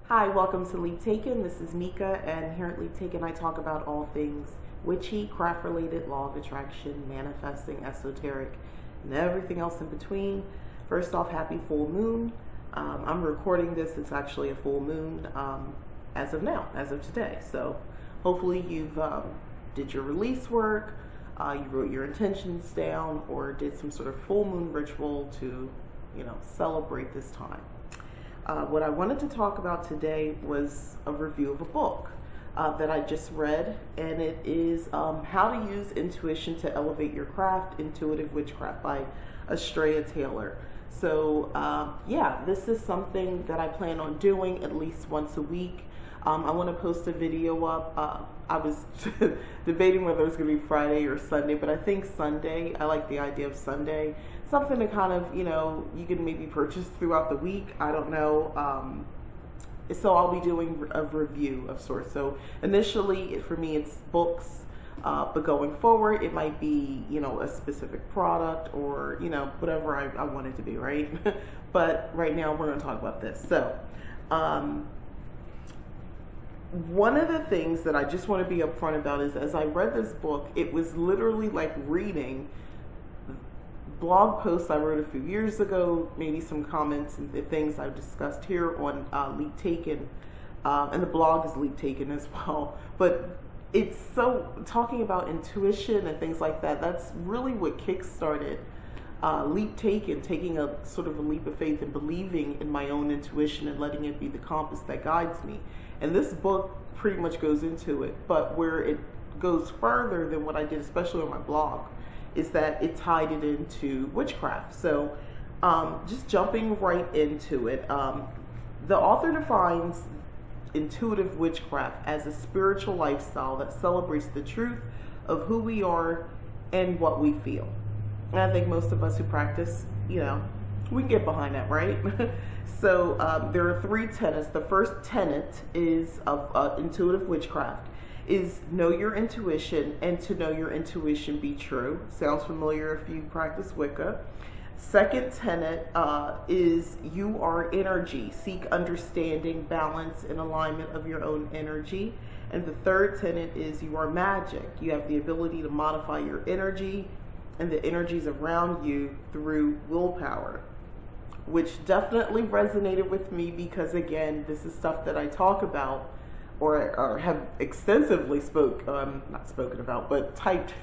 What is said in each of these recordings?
Hi, welcome to Leap Taken. This is Mika, and here at Leap Taken, I talk about all things witchy, craft-related, law of attraction, manifesting, esoteric, and everything else in between. First off, happy full moon. I'm recording this. It's actually a full moon as of now, as of today. So hopefully you've did your release work, you wrote your intentions down, or did some sort of full moon ritual to, celebrate this time. What I wanted to talk about today was a review of a book that I just read, and it is How to Use Intuition to Elevate Your Craft, Intuitive Witchcraft by Estrella Taylor. So yeah, this is something that I plan on doing at least once a week. I want to post a video up. I was debating whether it was going to be Friday or Sunday, but I think Sunday. I like the idea of Sunday. Something to kind of, you can maybe purchase throughout the week. I don't know. So I'll be doing a review of sorts. So initially, for me, it's books. But going forward, it might be, a specific product or, whatever I want it to be, right? But right now, we're going to talk about this. So, one of the things that I just want to be upfront about is as I read this book, it was literally like reading blog posts I wrote a few years ago, maybe some comments and the things I've discussed here on Leap Taken, and the blog is Leap Taken as well. But it's so talking about intuition and things like that. That's really what kickstarted Leap Taken, taking a sort of a leap of faith and believing in my own intuition and letting it be the compass that guides me. And this book pretty much goes into it, but where it goes further than what I did, especially on my blog, is that it tied it into witchcraft. So just jumping right into it, the author defines intuitive witchcraft as a spiritual lifestyle that celebrates the truth of who we are and what we feel. And I think most of us who practice, we can get behind that, right? So there are three tenets. The first tenet is of intuitive witchcraft is know your intuition, and to know your intuition be true. Sounds familiar if you practice Wicca. Second tenet is you are energy. Seek understanding, balance, and alignment of your own energy. And the third tenet is you are magic. You have the ability to modify your energy and the energies around you through willpower, which definitely resonated with me because, again, this is stuff that I talk about or have extensively not spoken about, but typed,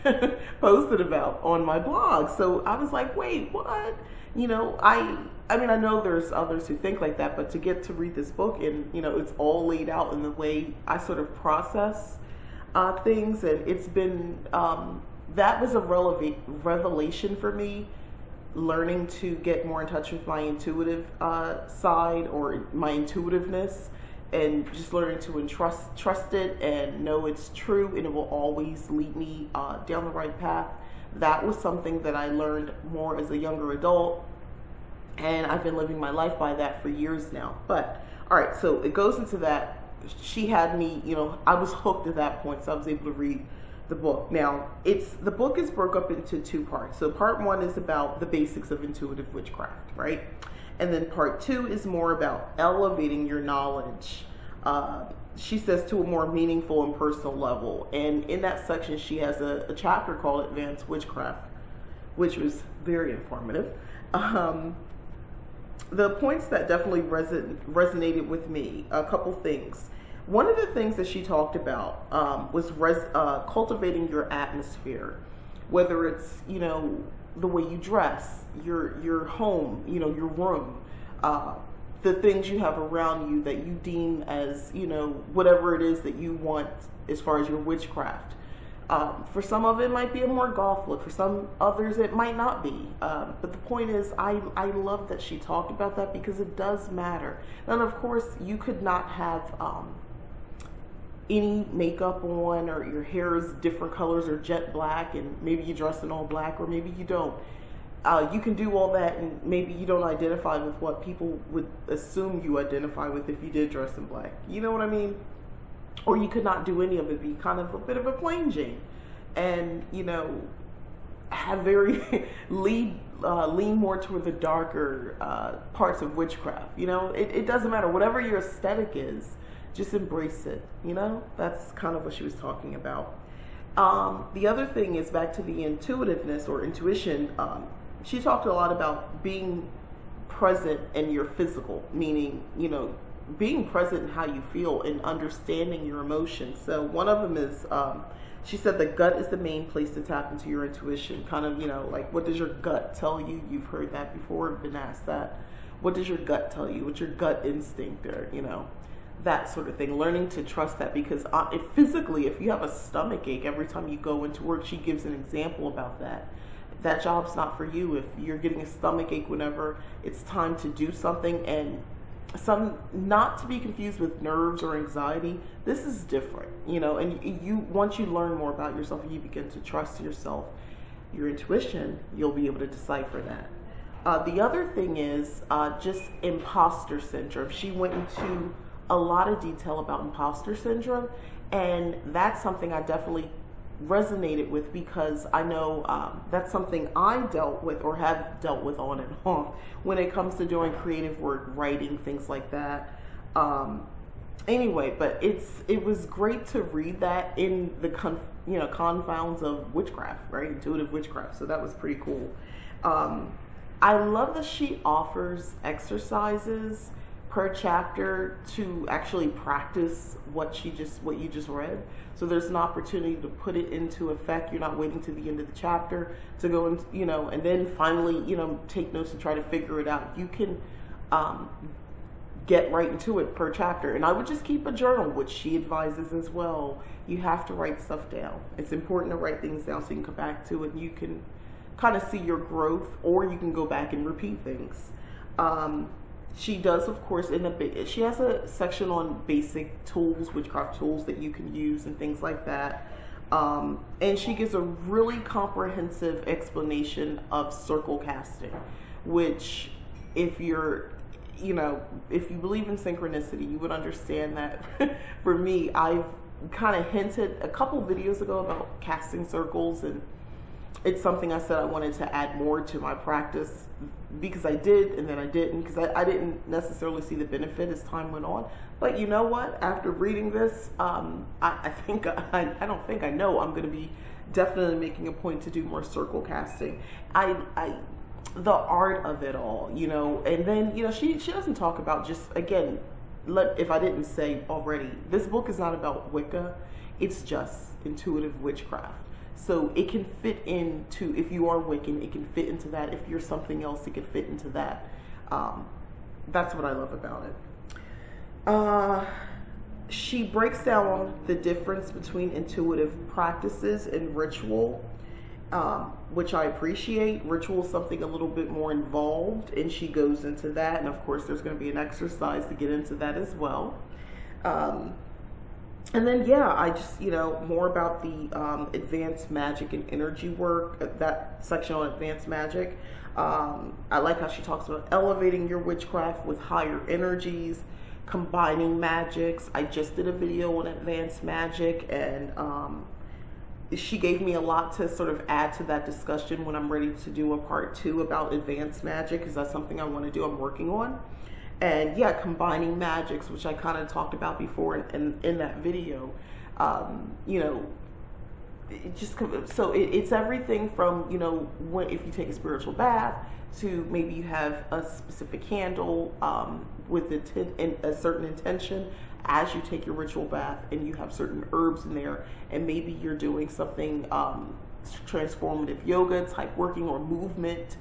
posted about on my blog. So I was like, wait, what? I mean, I know there's others who think like that, but to get to read this book and, it's all laid out in the way I sort of process things. And it's been, that was a revelation for me, learning to get more in touch with my intuitive side or my intuitiveness, and just learning to trust it and know it's true and it will always lead me down the right path. That was something that I learned more as a younger adult, and I've been living my life by that for years now. But all right, so it goes into that. She had me, I was hooked at that point, so I was able to read the book. Now, the book is broke up into two parts. So part one is about the basics of intuitive witchcraft, right? And then part two is more about elevating your knowledge. She says to a more meaningful and personal level. And in that section, she has a chapter called Advanced Witchcraft, which was very informative. The points that definitely resonated with me, a couple things. One of the things that she talked about was cultivating your atmosphere, whether it's, the way you dress, your home, your room, the things you have around you that you deem as, whatever it is that you want as far as your witchcraft. For some of it might be a more golf look. For some others, it might not be. But the point is, I love that she talked about that because it does matter. And of course, you could not have any makeup on, or your hair is different colors or jet black, and maybe you dress in all black, or maybe you don't. You can do all that, and maybe you don't identify with what people would assume you identify with if you did dress in black. You know what I mean? Or you could not do any of it, be kind of a bit of a plain Jane. And, have very lean more toward the darker parts of witchcraft. You know, it doesn't matter. Whatever your aesthetic is, just embrace it. You know, that's kind of what she was talking about. The other thing is back to the intuitiveness or intuition. She talked a lot about being present in your physical, meaning, you know, being present in how you feel and understanding your emotions. So one of them is, she said the gut is the main place to tap into your intuition. Kind of, you know, like, what does your gut tell you? You've heard that before, been asked that. What does your gut tell you? What's your gut instinct, or, you know, that sort of thing. Learning to trust that, because if you have a stomach ache every time you go into work, she gives an example about that. That job's not for you. If you're getting a stomach ache whenever it's time to do something, and not to be confused with nerves or anxiety, this is different, you know. And once you learn more about yourself and you begin to trust yourself, your intuition, you'll be able to decipher that. The other thing is just imposter syndrome. She went into a lot of detail about imposter syndrome, and that's something I definitely resonated with, because I know that's something I dealt with or have dealt with on and off when it comes to doing creative work, writing, things like that. Anyway, but it was great to read that in the confounds of witchcraft, right? Intuitive witchcraft. So that was pretty cool. I love that she offers exercises per chapter to actually practice what you just read. So there's an opportunity to put it into effect. You're not waiting to the end of the chapter to go and, you know, and then finally, you know, take notes and try to figure it out. You can get right into it per chapter. And I would just keep a journal, which she advises as well. You have to write stuff down. It's important to write things down so you can come back to it and you can kind of see your growth, or you can go back and repeat things. She does, of course, she has a section on basic tools, witchcraft tools that you can use and things like that. And she gives a really comprehensive explanation of circle casting, which if you believe in synchronicity, you would understand that. For me, I've kind of hinted a couple videos ago about casting circles, and it's something I said I wanted to add more to my practice, because I did and then I didn't, because I didn't necessarily see the benefit as time went on. But you know what? After reading this, I know I'm going to be definitely making a point to do more circle casting. The art of it all, you know. And then, you know, she doesn't talk about, just again, if I didn't say already, this book is not about Wicca. It's just intuitive witchcraft. So it can fit into, if you are Wiccan, it can fit into that. If you're something else, it can fit into that. That's what I love about it. She breaks down the difference between intuitive practices and ritual, which I appreciate. Ritual is something a little bit more involved, and she goes into that. And of course, there's going to be an exercise to get into that as well. And then, yeah, I just, you know, more about the advanced magic and energy work, that section on advanced magic. I like how she talks about elevating your witchcraft with higher energies, combining magics. I just did a video on advanced magic, and she gave me a lot to sort of add to that discussion when I'm ready to do a part 2 about advanced magic, because that's something I want to do, I'm working on. And yeah, combining magics, which I kind of talked about before in that video. You know, it's everything from, you know, if you take a spiritual bath, to maybe you have a specific candle with a certain intention as you take your ritual bath, and you have certain herbs in there, and maybe you're doing something transformative yoga type working, or movement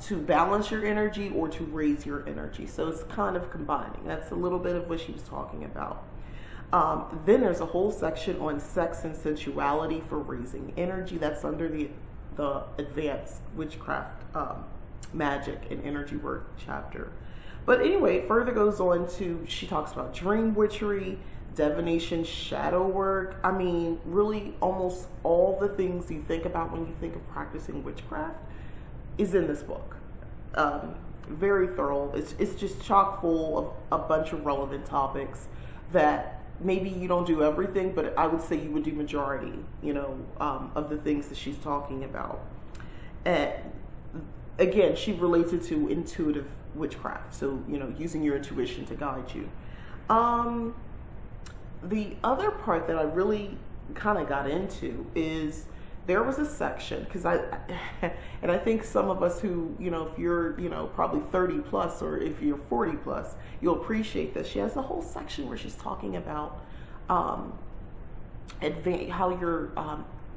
to balance your energy or to raise your energy. So it's kind of combining. That's a little bit of what she was talking about. Then there's a whole section on sex and sensuality for raising energy. That's under the advanced witchcraft magic and energy work chapter. But anyway, it further goes on to, she talks about dream witchery, divination, shadow work. I mean, really almost all the things you think about when you think of practicing witchcraft is in this book. Very thorough. It's just chock full of a bunch of relevant topics that maybe you don't do everything, but I would say you would do majority, you know, of the things that she's talking about. And again, she relates it to intuitive witchcraft. So, using your intuition to guide you. The other part that I really kind of got into is there was a section, because and I think some of us who, if you're, probably 30 plus, or if you're 40 plus, you'll appreciate this. She has a whole section where she's talking about how your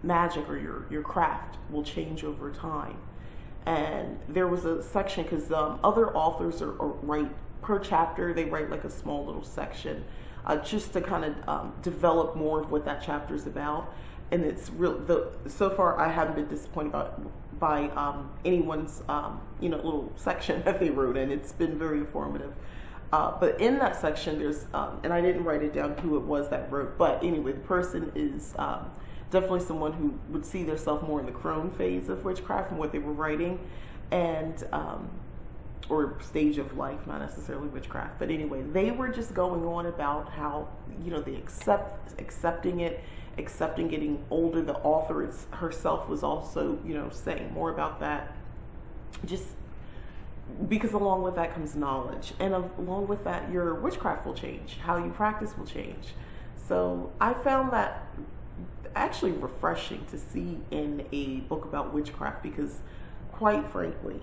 magic or your craft will change over time. And there was a section, because other authors write per chapter, they write like a small little section, just to kind of develop more of what that chapter is about. And it's real. So far, I haven't been disappointed by anyone's little section that they wrote, and it's been very informative. But in that section, there's and I didn't write it down who it was that wrote, but anyway, the person is definitely someone who would see themselves more in the crone phase of witchcraft and what they were writing, and or stage of life, not necessarily witchcraft. But anyway, they were just going on about how they accepting getting older. The author herself was also saying more about that, just because along with that comes knowledge, and along with that your witchcraft will change, how you practice will change. So I found that actually refreshing to see in a book about witchcraft, because quite frankly,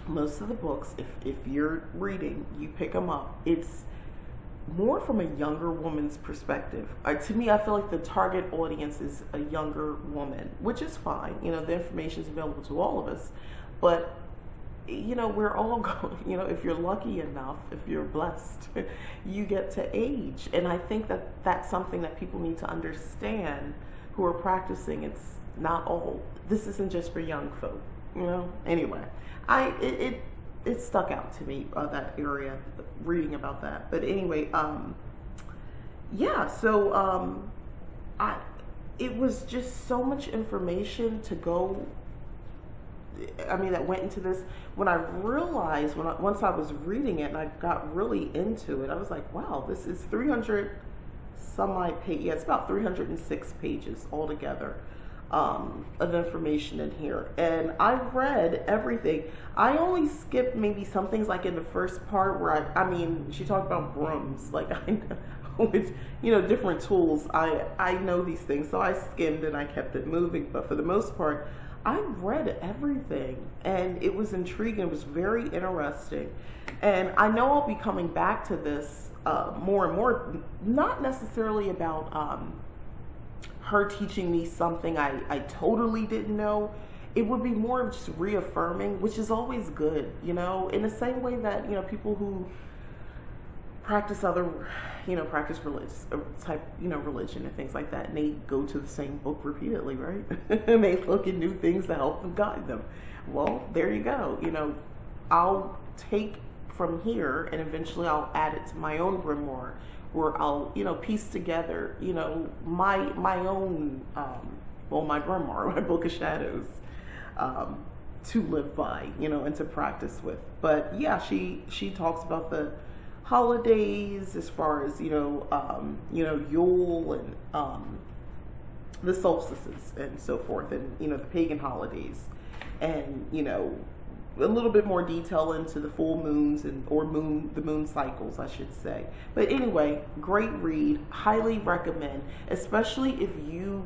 most of the books, if you're reading, you pick them up, it's more from a younger woman's perspective. To me, I feel like the target audience is a younger woman, which is fine. The information is available to all of us, but we're all going, if you're lucky enough, if you're blessed, you get to age. And I think that that's something that people need to understand who are practicing. It's not all, this isn't just for young folk, Anyway, it stuck out to me, that area, reading about that. But anyway, yeah, so it was just so much information to go, that went into this. When I realized, once I was reading it and I got really into it, I was like, wow, this is 300 some odd pages. Yeah, it's about 306 pages altogether of information in here. And I read everything. I only skipped maybe some things, like in the first part where she talked about brooms, like I know, with, different tools. I know these things, so I skimmed and I kept it moving. But for the most part, I read everything, and it was intriguing. It was very interesting. And I know I'll be coming back to this more and more, not necessarily about her teaching me something I totally didn't know. It would be more of just reaffirming, which is always good, in the same way that, people who practice practice religious type, religion and things like that, and they go to the same book repeatedly, right? And they look at new things to help them, guide them. Well, there you go. I'll take from here, and eventually I'll add it to my own grimoire, where I'll, piece together, my own, my grimoire, my book of shadows, to live by, and to practice with. But yeah, she talks about the holidays, as far as Yule and the solstices and so forth, and the pagan holidays, and a little bit more detail into the full moons the moon cycles, I should say. But anyway, great read, highly recommend, especially if you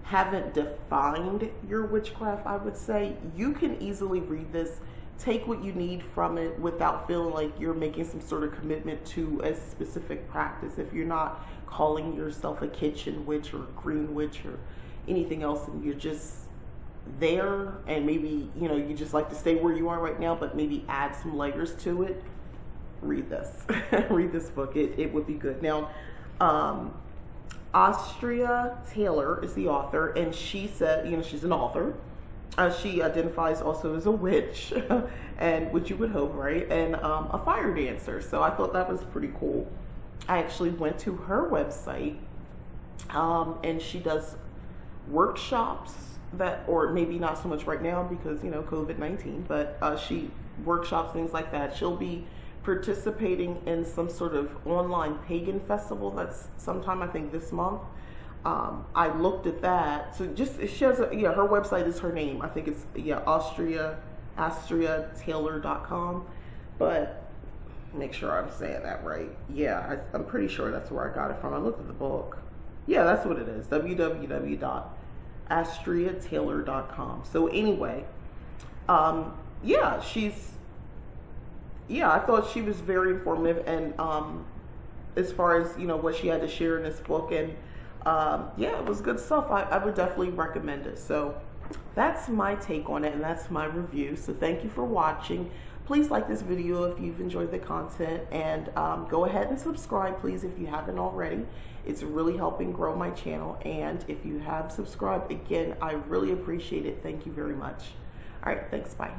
haven't defined your witchcraft. I would say you can easily read this, take what you need from it without feeling like you're making some sort of commitment to a specific practice. If you're not calling yourself a kitchen witch or a green witch or anything else, and you're just there, and maybe you just like to stay where you are right now, but maybe add some layers to it, read this. Read this book. It would be good. Now, Austria Taylor is the author, and she said, she's an author. She identifies also as a witch, and which you would hope, right? And a fire dancer. So I thought that was pretty cool. I actually went to her website, and she does workshops or maybe not so much right now because COVID-19, but she workshops, things like that. She'll be participating in some sort of online pagan festival that's sometime, I think, this month. I looked at that. So just she has a, yeah, her website is her name. I think it's, yeah, AstriaTaylor.com. But make sure I'm saying that right. Yeah, I'm pretty sure that's where I got it from. I looked at the book. Yeah, that's what it is. www.AstriaTaylor.com. So anyway, yeah, I thought she was very informative, and as far as, you know, what she had to share in this book, and yeah, it was good stuff. I would definitely recommend it. So that's my take on it, and that's my review. So thank you for watching. Please like this video if you've enjoyed the content, and go ahead and subscribe, please, if you haven't already. It's really helping grow my channel, and if you have subscribed, again, I really appreciate it. Thank you very much. All right, thanks, bye.